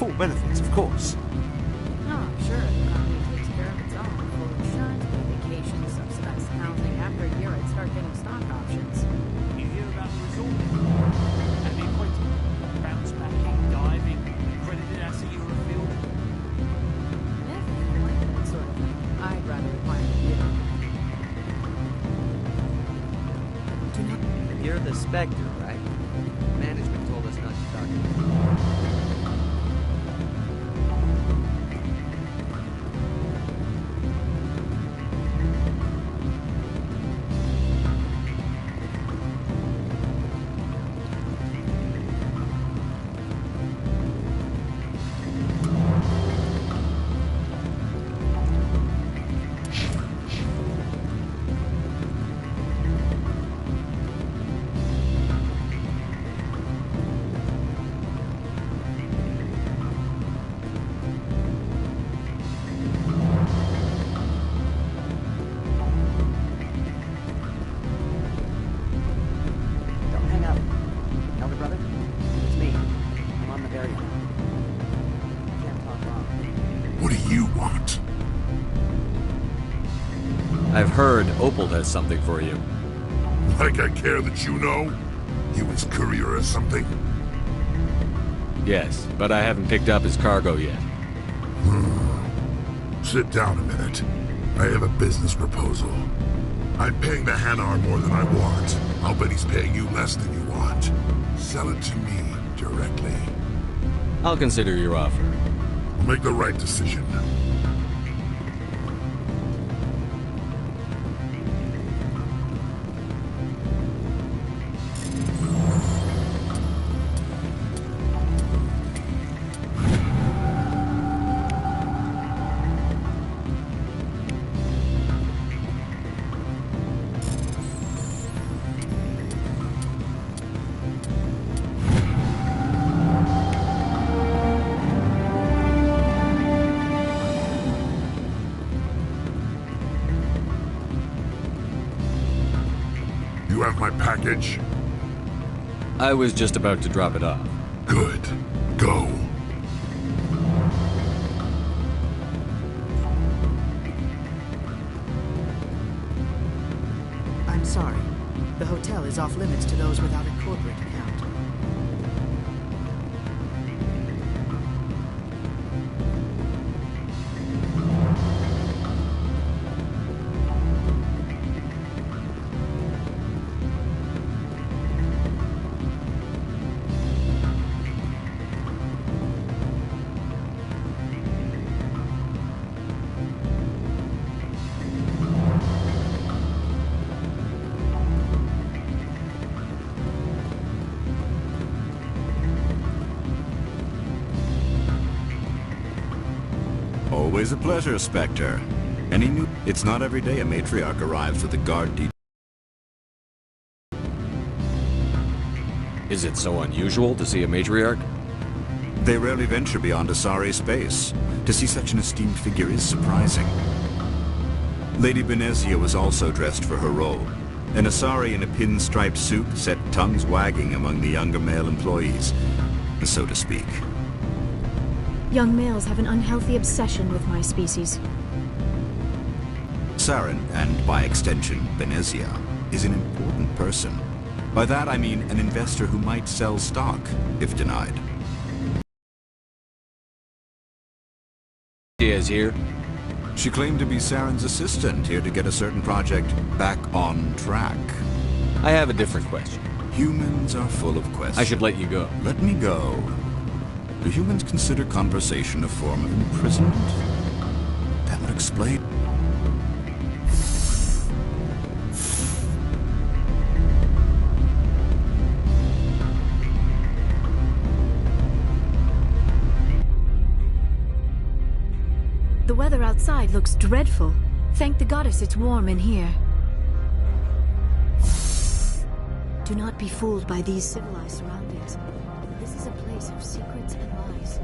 full benefits, of course. Oh, sure, the company takes care of its own. Full insurance, paid vacations, subsidized housing. After a year, I'd start getting stock options. You hear about the resort? And the equator? Bounce backing, diving, accredited asset you're afield? Yeah, I like that sort of thing. I'd rather admire you. Do not... You're the Spectre, right? Management told us not to talk to you. I've heard Opal has something for you. Like I care that you know? You his courier or something? Yes, but I haven't picked up his cargo yet. Sit down a minute. I have a business proposal. I'm paying the Hanar more than I want. I'll bet he's paying you less than you want. Sell it to me directly. I'll consider your offer. We'll make the right decision. You have my package? I was just about to drop it off. Good. Go. I'm sorry. The hotel is off limits to those without a corporate account. Always a pleasure, Spectre. Any new... It's not every day a matriarch arrives with a guard detail. Is it so unusual to see a matriarch? They rarely venture beyond Asari space. To see such an esteemed figure is surprising. Lady Benezia was also dressed for her role. An Asari in a pinstriped suit set tongues wagging among the younger male employees, so to speak. Young males have an unhealthy obsession with my species. Saren, and by extension, Benezia, is an important person. By that I mean an investor who might sell stock, if denied. She is here? She claimed to be Saren's assistant, here to get a certain project back on track. I have a different question. Humans are full of questions. I should let you go. Let me go. Do humans consider conversation a form of imprisonment? That would explain... The weather outside looks dreadful. Thank the goddess it's warm in here. Do not be fooled by these civilized surroundings. This is a place of secrets and lies.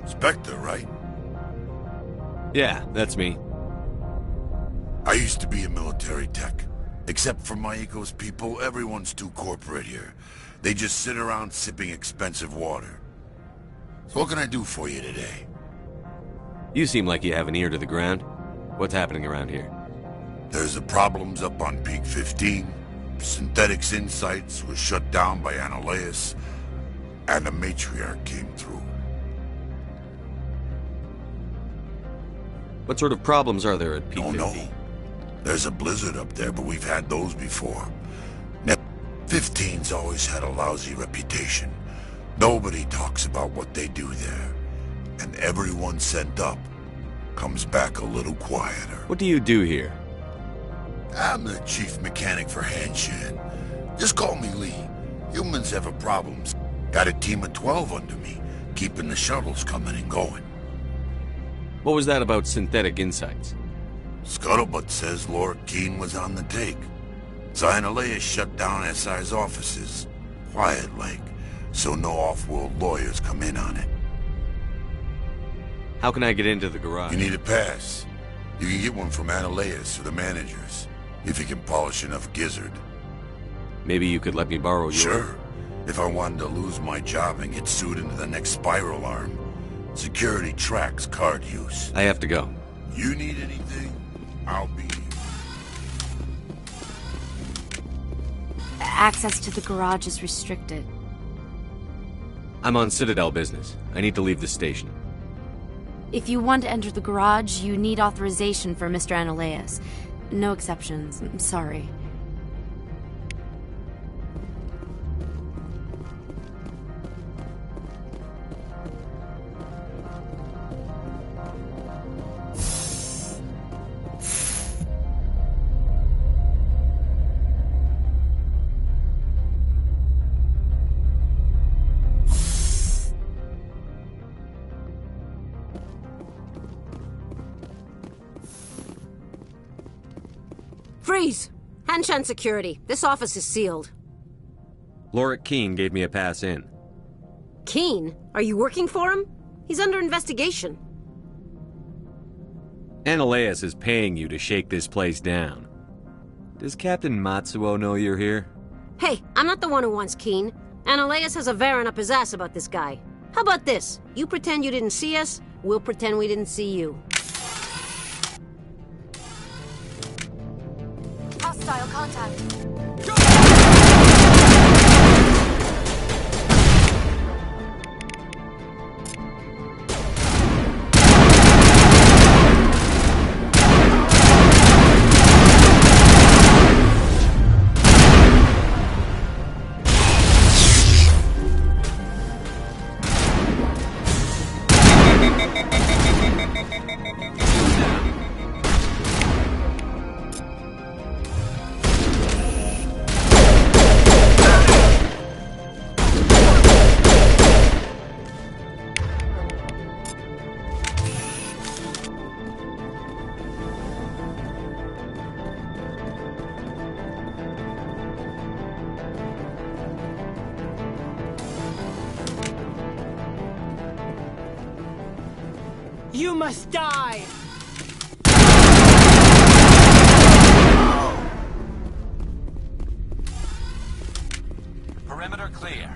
Spectre, right? Yeah, that's me. I used to be a military tech. Except for Maiko's people, everyone's too corporate here. They just sit around sipping expensive water. So what can I do for you today? You seem like you have an ear to the ground. What's happening around here? There's the problems up on Peak 15. Synthetics Insights was shut down by Analeus, and the Matriarch came through. What sort of problems are there at Peak Don't 15? know. There's a blizzard up there, but we've had those before. Now, 15's always had a lousy reputation. Nobody talks about what they do there. And everyone sent up comes back a little quieter. What do you do here? I'm the chief mechanic for Hanshin. Just call me Lee. Humans have a problems. Got a team of 12 under me, keeping the shuttles coming and going. What was that about Synthetic Insights? Scuttlebutt says Lord Keene was on the take. Analeus shut down SI's offices. Quiet like, so no off-world lawyers come in on it. How can I get into the garage? You need a pass. You can get one from Analeus or the managers, if you can polish enough gizzard. Maybe you could let me borrow yours? Sure. If I wanted to lose my job and get sued into the next spiral arm. Security tracks card use. I have to go. You need anything, I'll be here. Access to the garage is restricted. I'm on Citadel business. I need to leave the station. If you want to enter the garage, you need authorization for Mr. Analeus. No exceptions. I'm sorry. Freeze! Hanshan security. This office is sealed. Loric Keene gave me a pass in. Keene? Are you working for him? He's under investigation. Analeus is paying you to shake this place down. Does Captain Matsuo know you're here? Hey, I'm not the one who wants Keene. Analeus has a Varen up his ass about this guy. How about this? You pretend you didn't see us, we'll pretend we didn't see you. Hostile contact. You must die! Perimeter clear.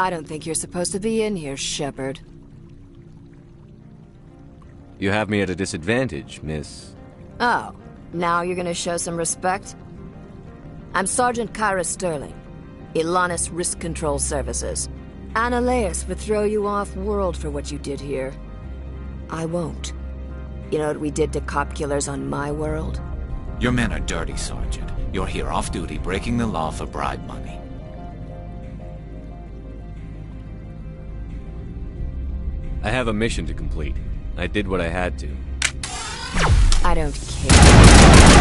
I don't think you're supposed to be in here, Shepard. You have me at a disadvantage, Miss. Oh, now you're gonna show some respect? I'm Sergeant Kyra Sterling, Ilanis Risk Control Services. Ananias would throw you off-world for what you did here. I won't. You know what we did to cop killers on my world? Your men are dirty, Sergeant. You're here off-duty, breaking the law for bribe money. I have a mission to complete. I did what I had to. I don't care.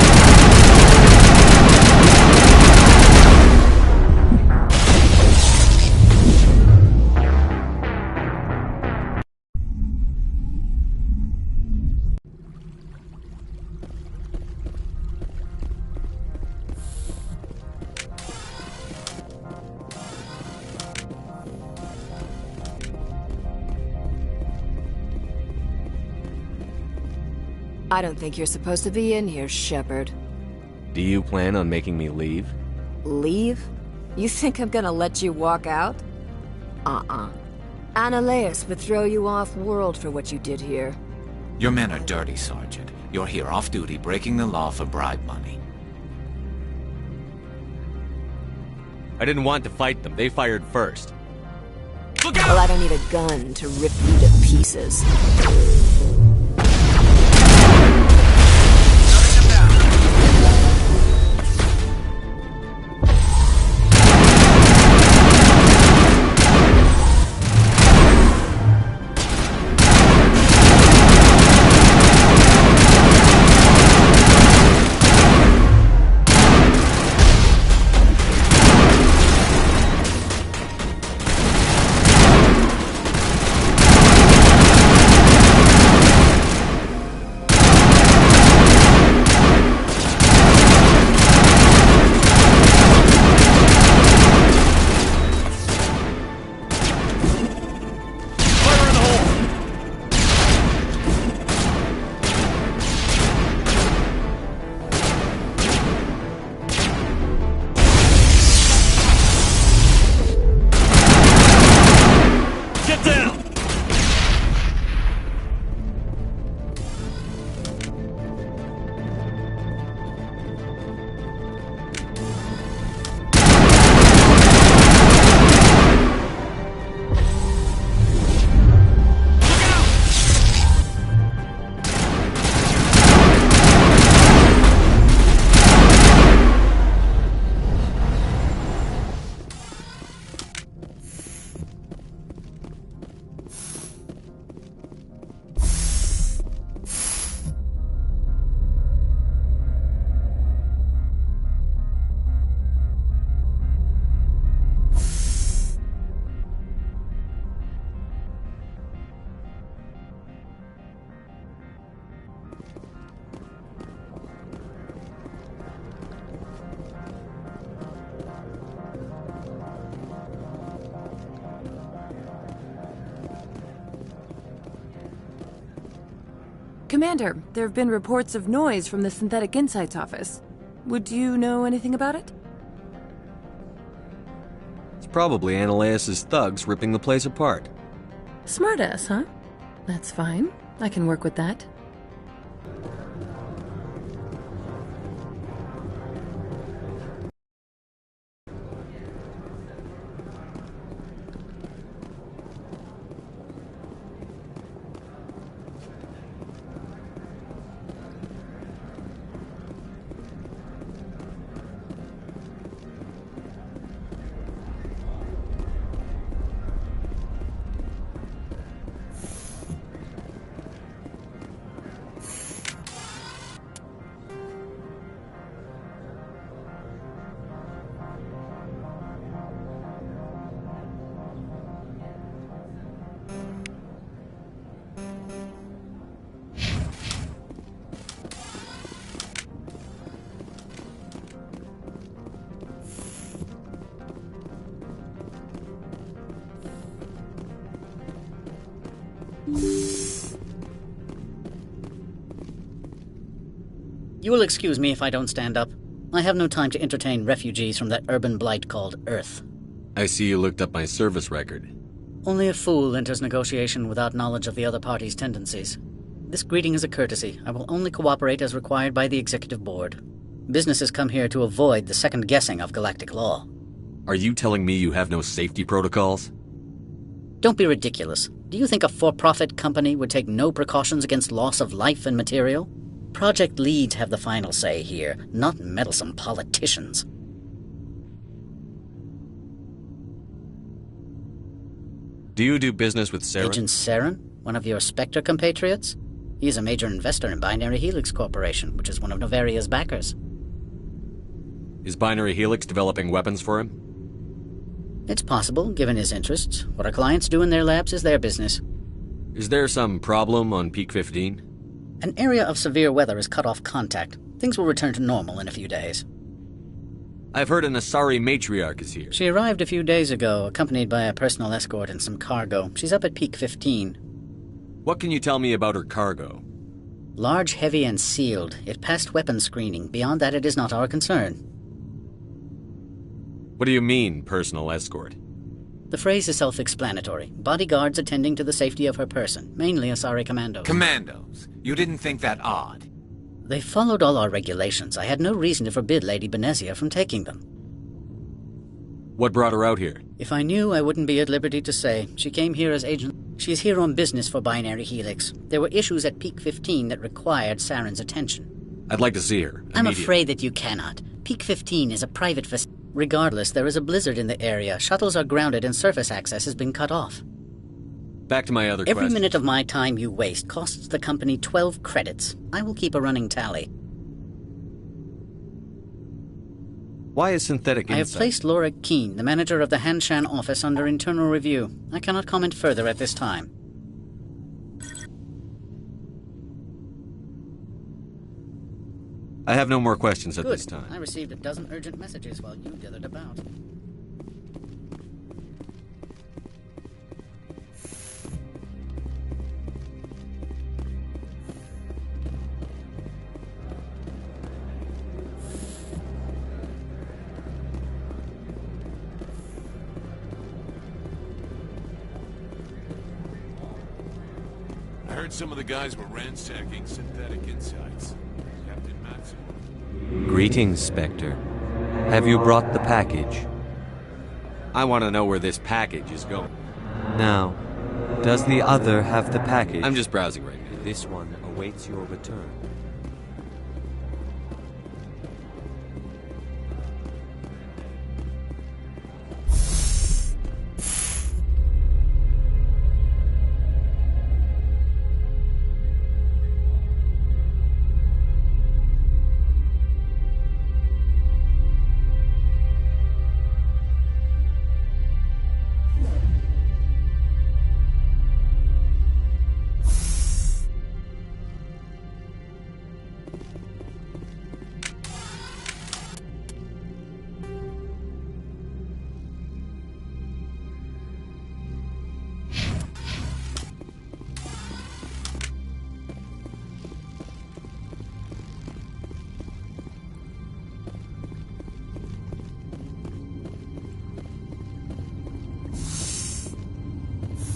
I don't think you're supposed to be in here, Shepard. Do you plan on making me leave? Leave? You think I'm gonna let you walk out? Ananias would throw you off-world for what you did here. Your men are dirty, Sergeant. You're here off-duty, breaking the law for bribe money. I didn't want to fight them. They fired first. Look out! Well, I don't need a gun to rip you to pieces. Commander, there have been reports of noise from the Synthetic Insights office. Would you know anything about it? It's probably Ananias' thugs ripping the place apart. Smartass, huh? That's fine. I can work with that. You will excuse me if I don't stand up. I have no time to entertain refugees from that urban blight called Earth. I see you looked up my service record. Only a fool enters negotiation without knowledge of the other party's tendencies. This greeting is a courtesy. I will only cooperate as required by the Executive Board. Businesses come here to avoid the second guessing of galactic law. Are you telling me you have no safety protocols? Don't be ridiculous. Do you think a for-profit company would take no precautions against loss of life and material? Project leads have the final say here, not meddlesome politicians. Do you do business with Saren? Agent Saren? One of your Spectre compatriots? He is a major investor in Binary Helix Corporation, which is one of Novaria's backers. Is Binary Helix developing weapons for him? It's possible, given his interests. What our clients do in their labs is their business. Is there some problem on Peak 15? An area of severe weather has cut off contact. Things will return to normal in a few days. I've heard an Asari matriarch is here. She arrived a few days ago, accompanied by a personal escort and some cargo. She's up at Peak 15. What can you tell me about her cargo? Large, heavy, and sealed. It passed weapons screening. Beyond that, it is not our concern. What do you mean, personal escort? The phrase is self-explanatory. Bodyguards attending to the safety of her person, mainly Asari commandos. Commandos? You didn't think that odd? They followed all our regulations. I had no reason to forbid Lady Benezia from taking them. What brought her out here? If I knew, I wouldn't be at liberty to say. She came here as agent. She's here on business for Binary Helix. There were issues at Peak 15 that required Saren's attention. I'd like to see her. I'm afraid that you cannot. Peak 15 is a private facility. Regardless, there is a blizzard in the area. Shuttles are grounded and surface access has been cut off. Back to my other Every question. minute of my time you waste costs the company 12 credits. I will keep a running tally. Why is Synthetic Insight? I have placed Laura Keene, the manager of the Hanshan office, under internal review. I cannot comment further at this time. I have no more questions at Good. this time. I received a dozen urgent messages while you dithered about. I heard some of the guys were ransacking Synthetic Insights. Captain Matsuo. Greetings, Spectre. Have you brought the package? I want to know where this package is going. Now, does the other have the package? I'm just browsing right now. This one awaits your return.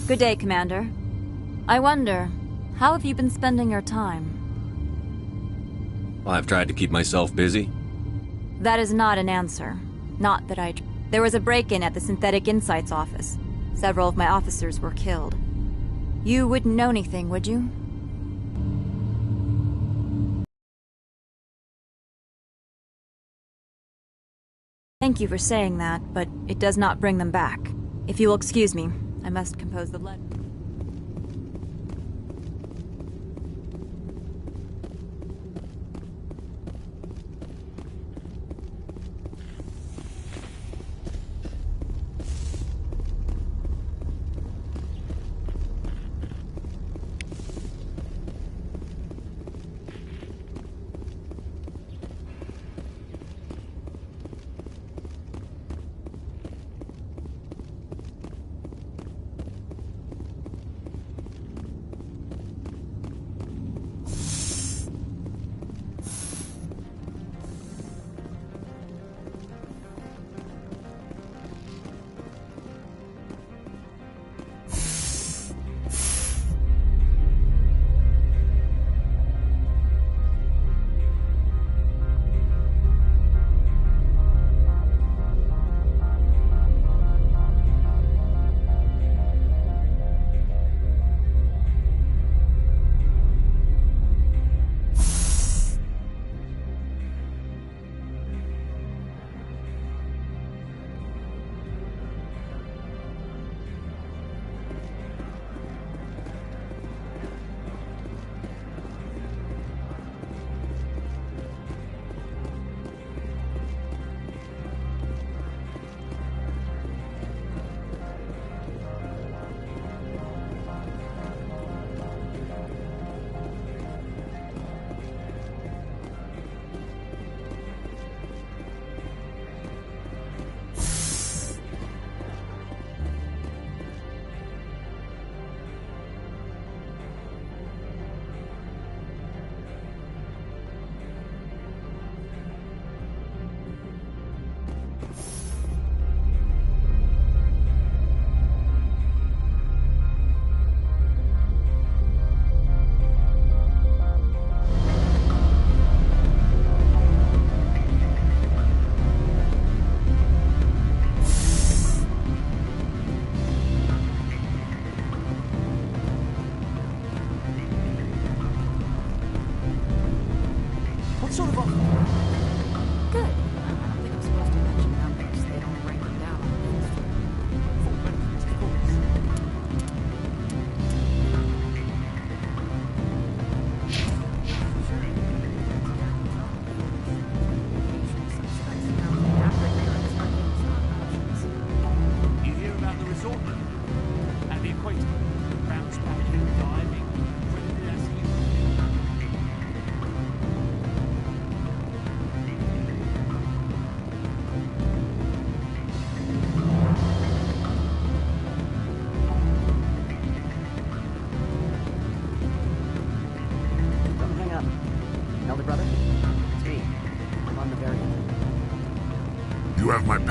Good day, Commander. I wonder, how have you been spending your time? Well, I've tried to keep myself busy. That is not an answer. Not that I... There was a break-in at the Synthetic Insights office. Several of my officers were killed. You wouldn't know anything, would you? Thank you for saying that, but it does not bring them back. If you will excuse me, I must compose the letter.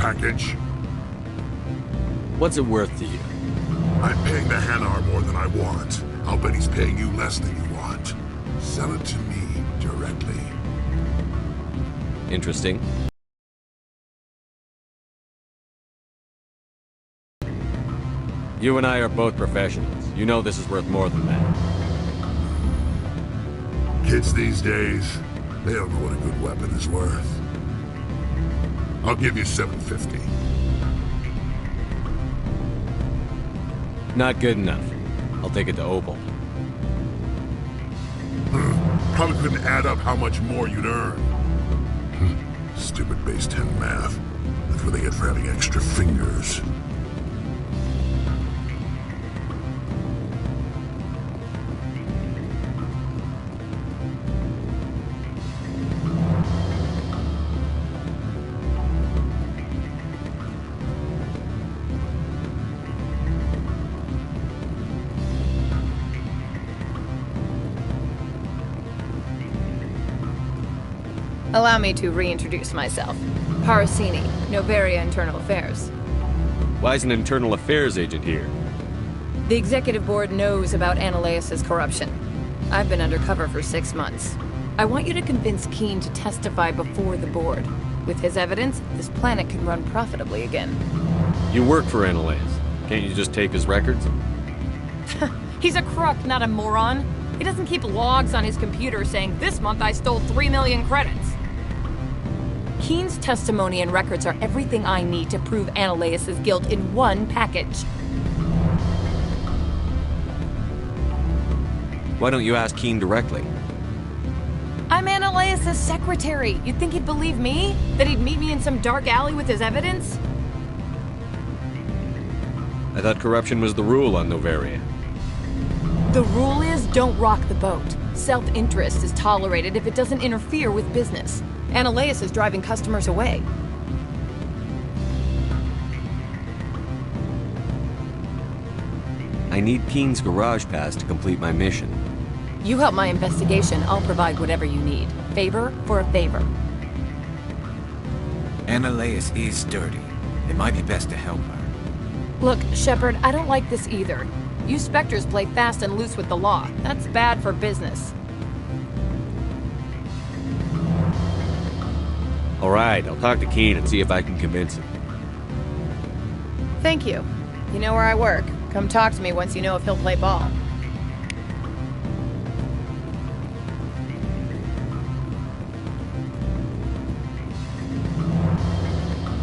package? What's it worth to you? I'm paying the Hanar more than I want. I'll bet he's paying you less than you want. Sell it to me directly. Interesting. You and I are both professionals. You know this is worth more than that. Kids these days, they don't know what a good weapon is worth. I'll give you $750. Not good enough. I'll take it to Opal. Probably couldn't add up how much more you'd earn. Stupid base 10 math. That's what they get for having extra fingers. Allow me to reintroduce myself. Parasini, Noveria Internal Affairs. Why is an internal affairs agent here? The executive board knows about Ananias' corruption. I've been undercover for 6 months. I want you to convince Keene to testify before the board. With his evidence, this planet can run profitably again. You work for Ananias. Can't you just take his records? He's a crook, not a moron. He doesn't keep logs on his computer saying, "This month I stole 3 million credits." Keene's testimony and records are everything I need to prove Ananias' guilt in one package. Why don't you ask Keene directly? I'm Ananias' secretary. You'd think he'd believe me? That he'd meet me in some dark alley with his evidence? I thought corruption was the rule on Noveria. The rule is, don't rock the boat. Self-interest is tolerated if it doesn't interfere with business. Ananias is driving customers away. I need Keene's garage pass to complete my mission. You help my investigation, I'll provide whatever you need. Favor for a favor. Ananias is dirty. It might be best to help her. Look, Shepard, I don't like this either. You Spectres play fast and loose with the law. That's bad for business. All right, I'll talk to Keene and see if I can convince him. Thank you. You know where I work. Come talk to me once you know if he'll play ball.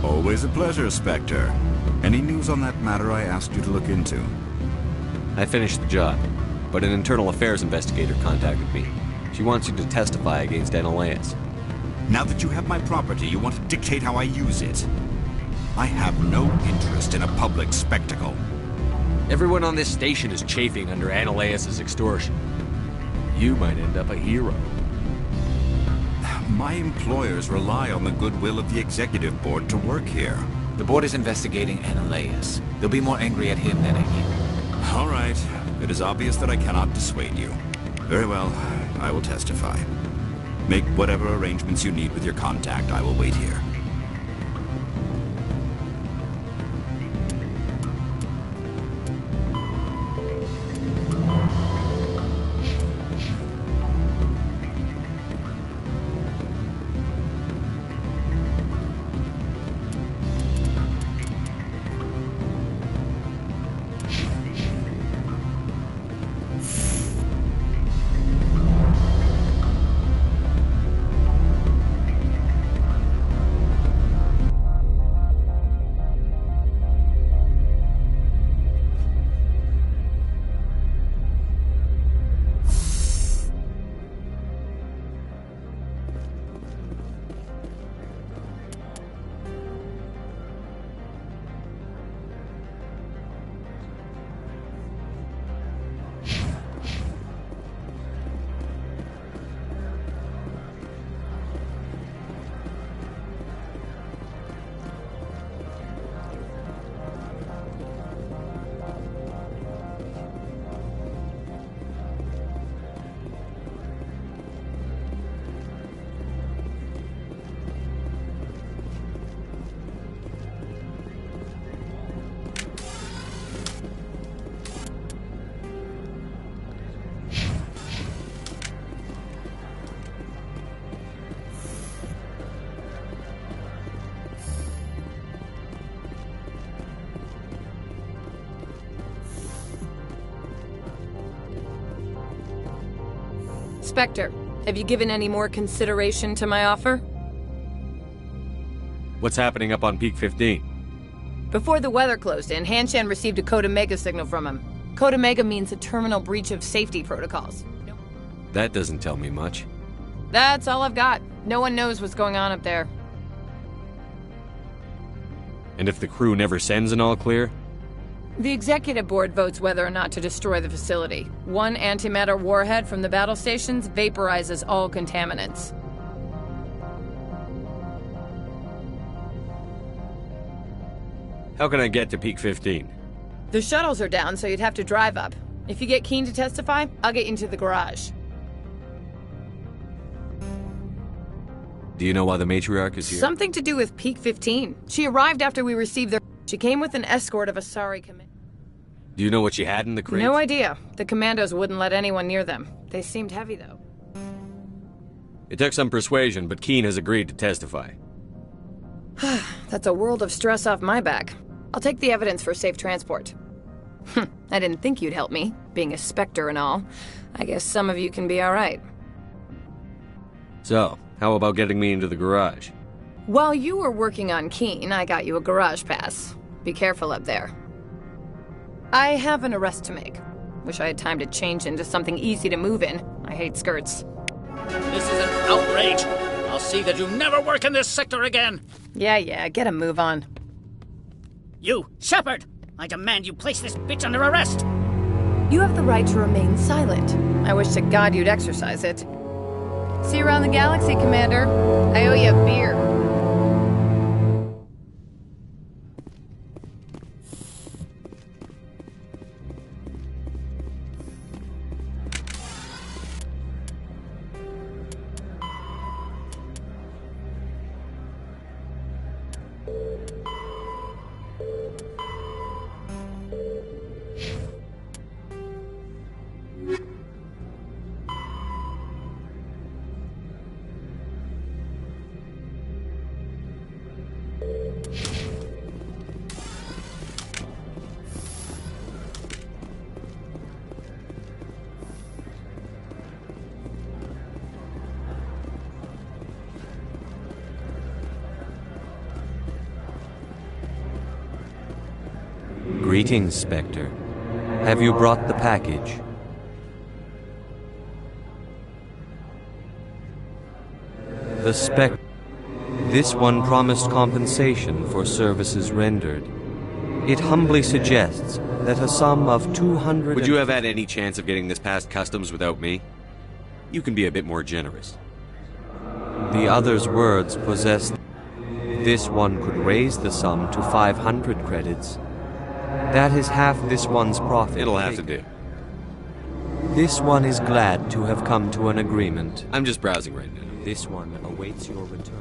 Always a pleasure, Spectre. Any news on that matter I asked you to look into? I finished the job, but an internal affairs investigator contacted me. She wants you to testify against Ananias. Now that you have my property, you want to dictate how I use it. I have no interest in a public spectacle. Everyone on this station is chafing under Ananias' extortion. You might end up a hero. My employers rely on the goodwill of the executive board to work here. The board is investigating Ananias. They'll be more angry at him than at you. All right. It is obvious that I cannot dissuade you. Very well. I will testify. Make whatever arrangements you need with your contact. I will wait here. Spectre, have you given any more consideration to my offer? What's happening up on Peak 15? Before the weather closed in, Hanshan received a Code Omega signal from him. Code Omega means a terminal breach of safety protocols. That doesn't tell me much. That's all I've got. No one knows what's going on up there. And if the crew never sends an all clear? The executive board votes whether or not to destroy the facility. One antimatter warhead from the battle stations vaporizes all contaminants. How can I get to Peak 15? The shuttles are down, so you'd have to drive up. If you get Keen to testify, I'll get you into the garage. Do you know why the matriarch is here? Something to do with Peak 15. She arrived after we received their... She came with an escort of Asari command. Do you know what she had in the crate? No idea. The commandos wouldn't let anyone near them. They seemed heavy, though. It took some persuasion, but Keen has agreed to testify. That's a world of stress off my back. I'll take the evidence for safe transport. I didn't think you'd help me, being a Spectre and all. I guess some of you can be alright. So, how about getting me into the garage? While you were working on Keen, I got you a garage pass. Be careful up there. I have an arrest to make. Wish I had time to change into something easy to move in. I hate skirts. This is an outrage! I'll see that you never work in this sector again! Yeah, get a move on. You, Shepard! I demand you place this bitch under arrest! You have the right to remain silent. I wish to God you'd exercise it. See you around the galaxy, Commander. I owe you a beer. Greetings, Spectre. Have you brought the package? The Spectre. This one promised compensation for services rendered. It humbly suggests that a sum of 200... Would you have had any chance of getting this past customs without me? You can be a bit more generous. The other's words possess... This one could raise the sum to 500 credits. That is half this one's profit. It'll have to do. This one is glad to have come to an agreement. I'm just browsing right now. This one awaits your return.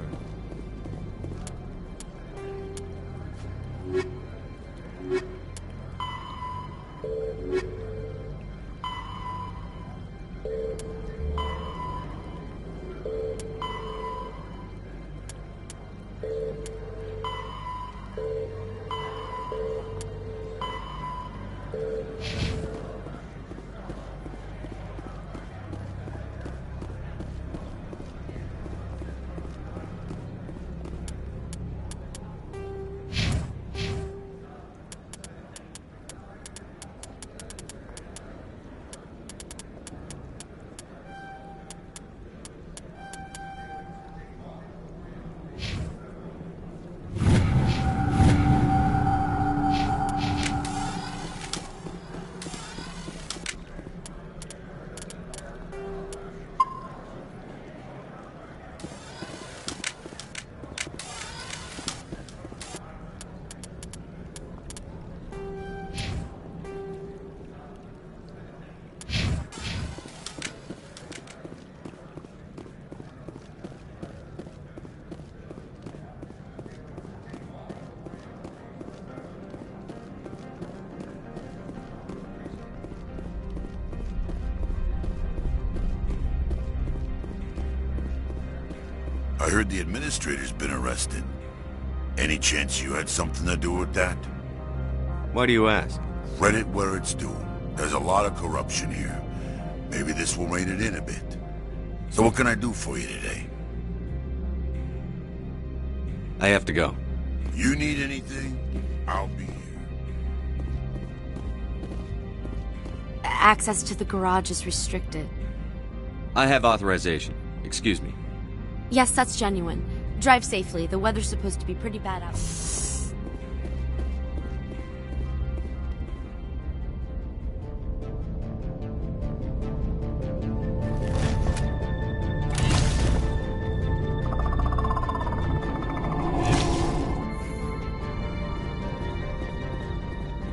I heard the administrator's been arrested. Any chance you had something to do with that? Why do you ask? Credit where it's due. There's a lot of corruption here. Maybe this will rein it in a bit. So what can I do for you today? I have to go. You need anything? I'll be here. Access to the garage is restricted. I have authorization. Excuse me. Yes, that's genuine. Drive safely. The weather's supposed to be pretty bad out.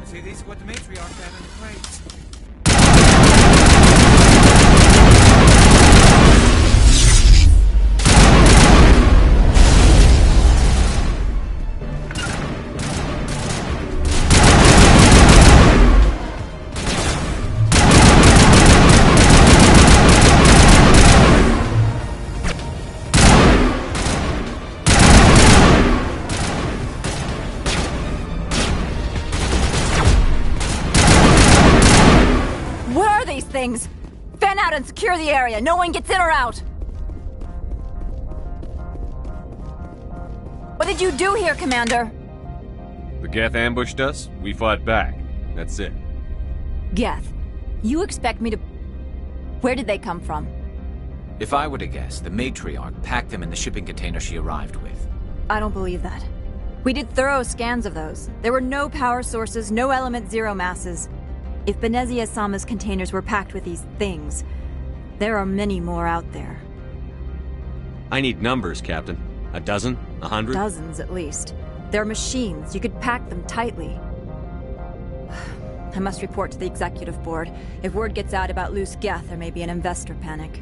See, these are what the matriarch had in the crates. Things. Fan out and secure the area. No one gets in or out. What did you do here, Commander? The Geth ambushed us. We fought back. That's it. Geth, you expect me to... Where did they come from? If I were to guess, the matriarch packed them in the shipping container she arrived with. I don't believe that. We did thorough scans of those. There were no power sources, no element zero masses. If Benezia Sama's containers were packed with these things, there are many more out there. I need numbers, Captain. A dozen? 100? Dozens, at least. They're machines. You could pack them tightly. I must report to the executive board. If word gets out about loose Geth, there may be an investor panic.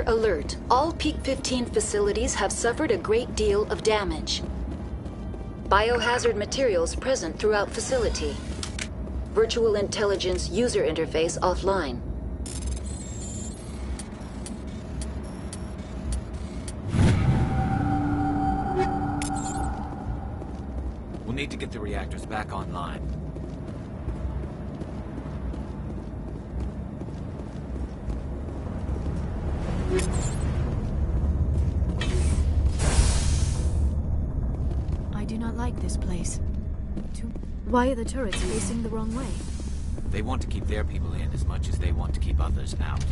alert. All Peak 15 facilities have suffered a great deal of damage. Biohazard materials present throughout facility. Virtual intelligence user interface offline. We'll need to get the reactors back online. I do not like this place. Why are the turrets facing the wrong way? They want to keep their people in as much as they want to keep others out.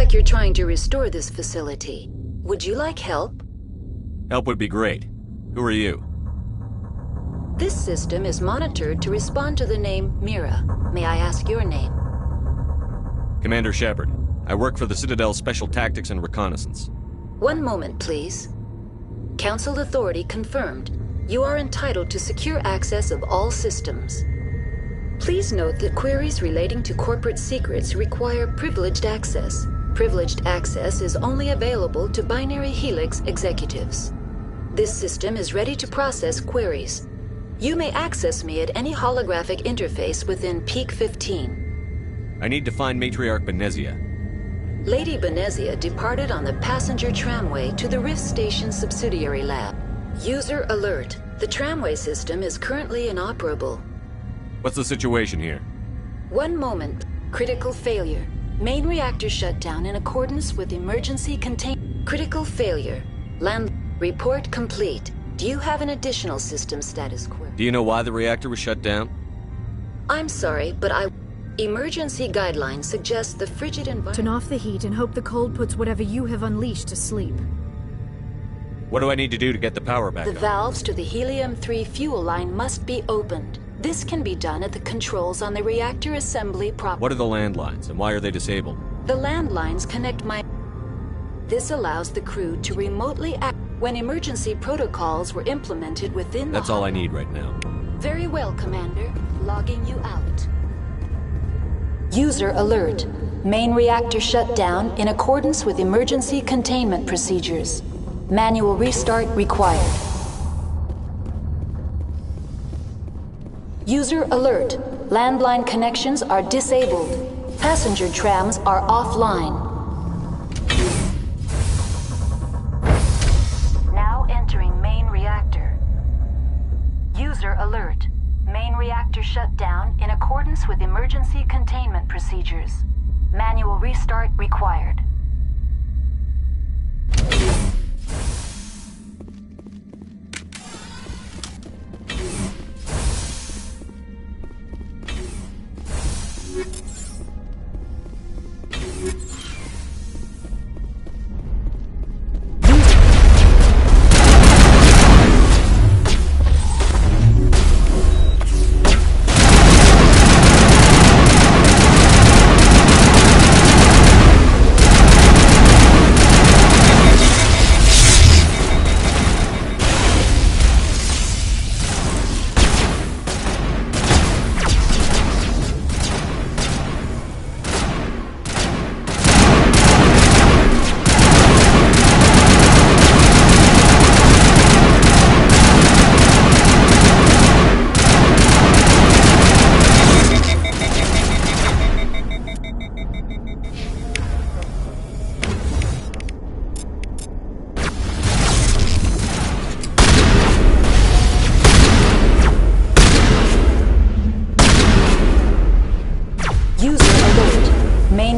Like you're trying to restore this facility. Would you like help? Help would be great. Who are you? This system is monitored to respond to the name Mira. May I ask your name? Commander Shepard. I work for the Citadel Special Tactics and Reconnaissance. One moment, please. Council authority confirmed. You are entitled to secure access of all systems. Please note that queries relating to corporate secrets require privileged access. Privileged access is only available to Binary Helix executives. This system is ready to process queries. You may access me at any holographic interface within Peak 15. I need to find Matriarch Benezia. Lady Benezia departed on the passenger tramway to the Rift Station subsidiary lab. User alert. The tramway system is currently inoperable. What's the situation here? One moment. Critical failure. Main reactor shut down in accordance with emergency Critical failure. Land report complete. Do you have an additional system status query? Do you know why the reactor was shut down? I'm sorry, but Emergency guidelines suggest the frigid environment... Turn off the heat and hope the cold puts whatever you have unleashed to sleep. What do I need to do to get the power back on? The valves to the Helium-3 fuel line must be opened. This can be done at the controls on the reactor assembly prop. What are the landlines, and why are they disabled? The landlines connect This allows the crew to remotely act when emergency protocols were implemented within That's all I need right now. Very well, Commander. Logging you out. User alert. Main reactor shut down in accordance with emergency containment procedures. Manual restart required. User alert. Landline connections are disabled. Passenger trams are offline. Now entering main reactor. User alert. Main reactor shut down in accordance with emergency containment procedures. Manual restart required.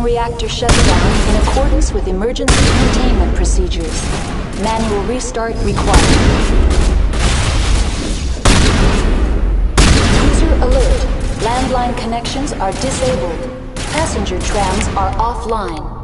Reactor shut down in accordance with emergency containment procedures. Manual restart required. User alert. Landline connections are disabled. Passenger trams are offline.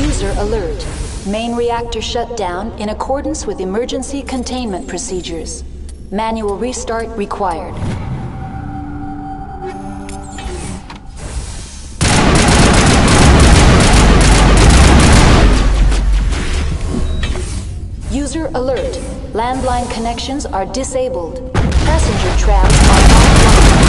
User alert. Main reactor shut down in accordance with emergency containment procedures. Manual restart required. User alert. Landline connections are disabled. Passenger trams are offline.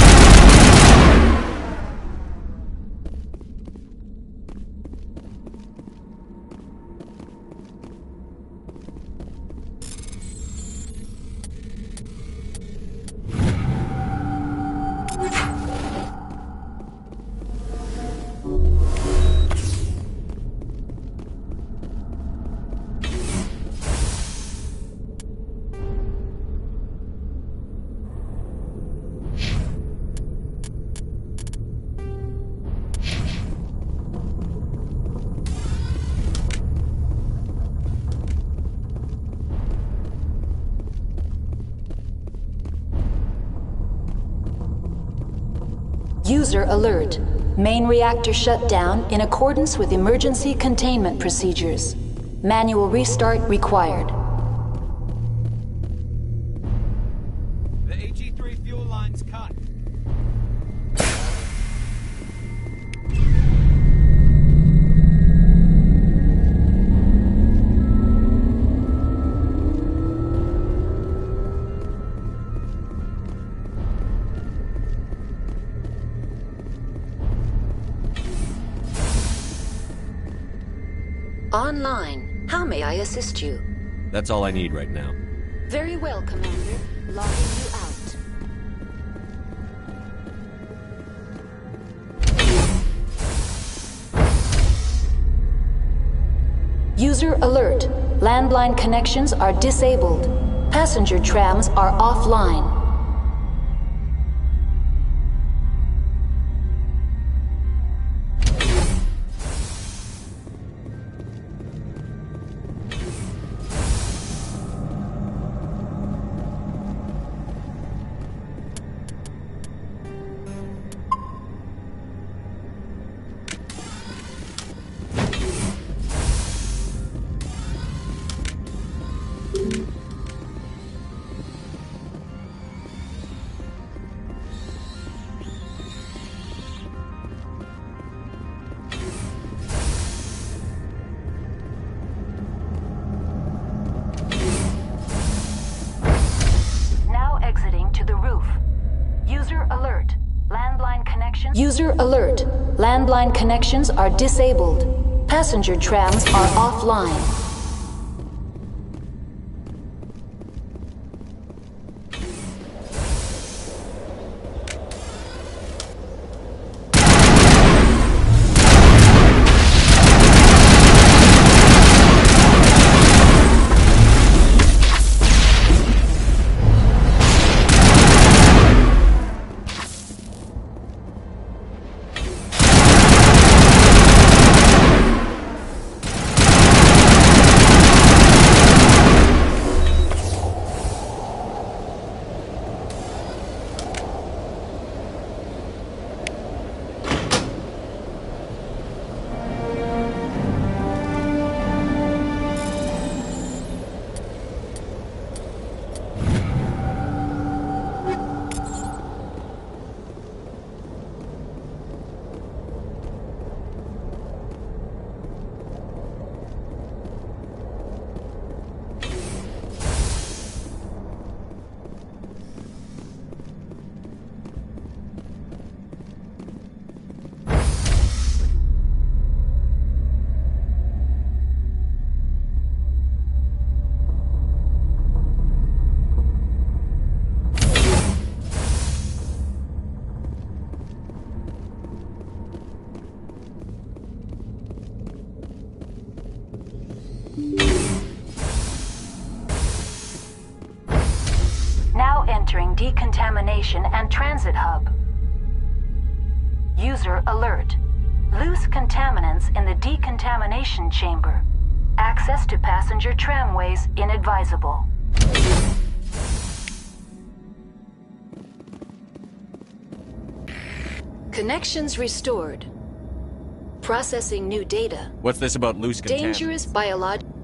User alert. Main reactor shut down in accordance with emergency containment procedures. Manual restart required. The AG-3 fuel line's cut. Online. How may I assist you? That's all I need right now. Very well, Commander. Logging you out. User alert. Landline connections are disabled. Passenger trams are offline. connections. User alert. Landline connections are disabled. Passenger trams are offline. Now entering decontamination and transit hub. User alert. Loose contaminants in the decontamination chamber. Access to passenger tramways inadvisable. Connections restored. Processing new data. What's this about loose contaminants? Dangerous biological.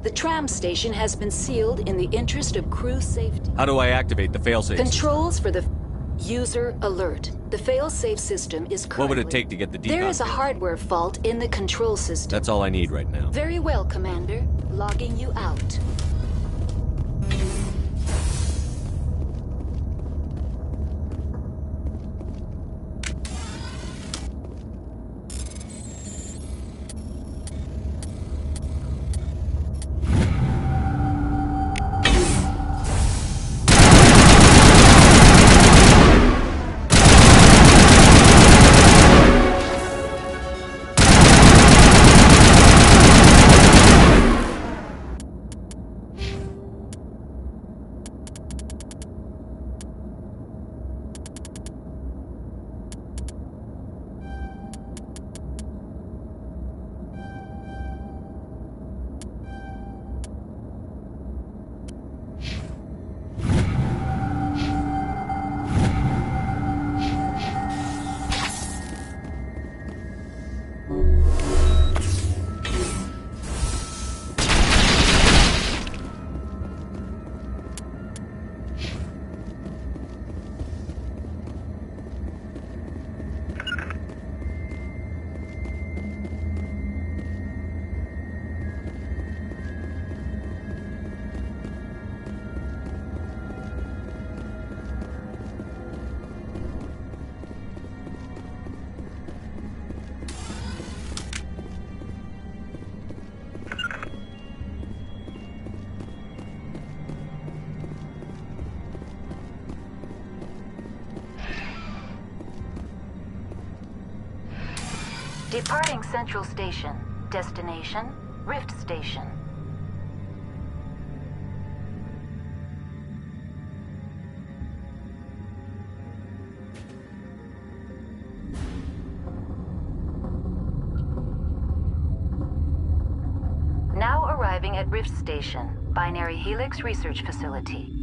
The tram station has been sealed in the interest of crew safety. How do I activate the failsafe? Controls for the user alert. The failsafe system is currently... What would it take to get the decon? There is a hardware fault in the control system. That's all I need right now. Very well, Commander. Logging you out. Departing Central Station. Destination, Rift Station. Now arriving at Rift Station, Binary Helix Research Facility.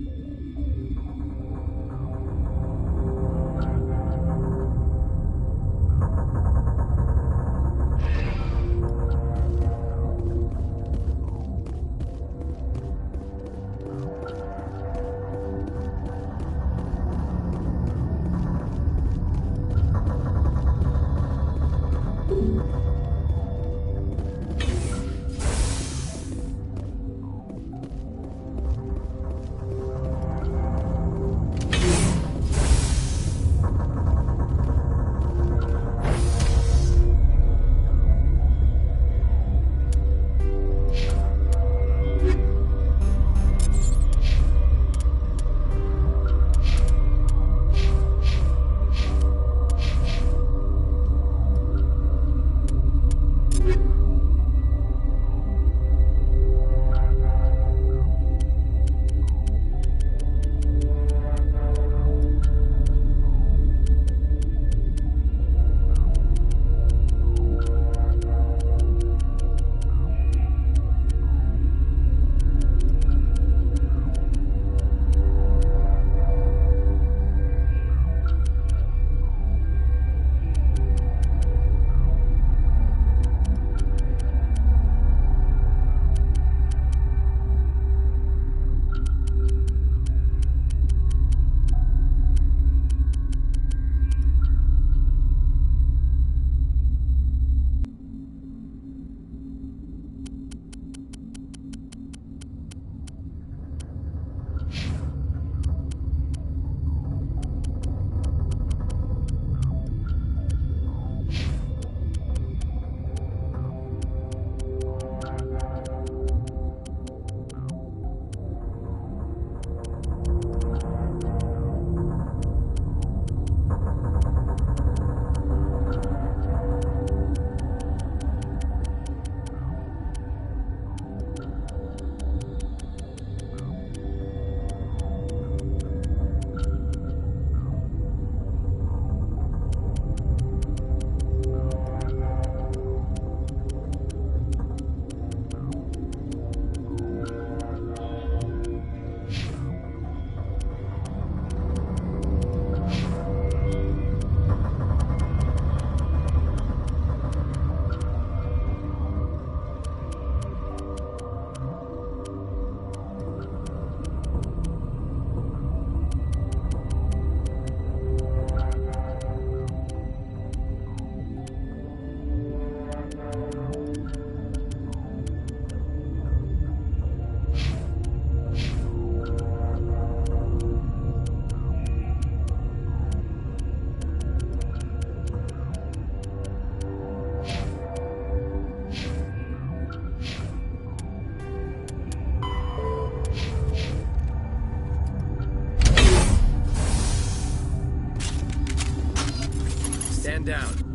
down.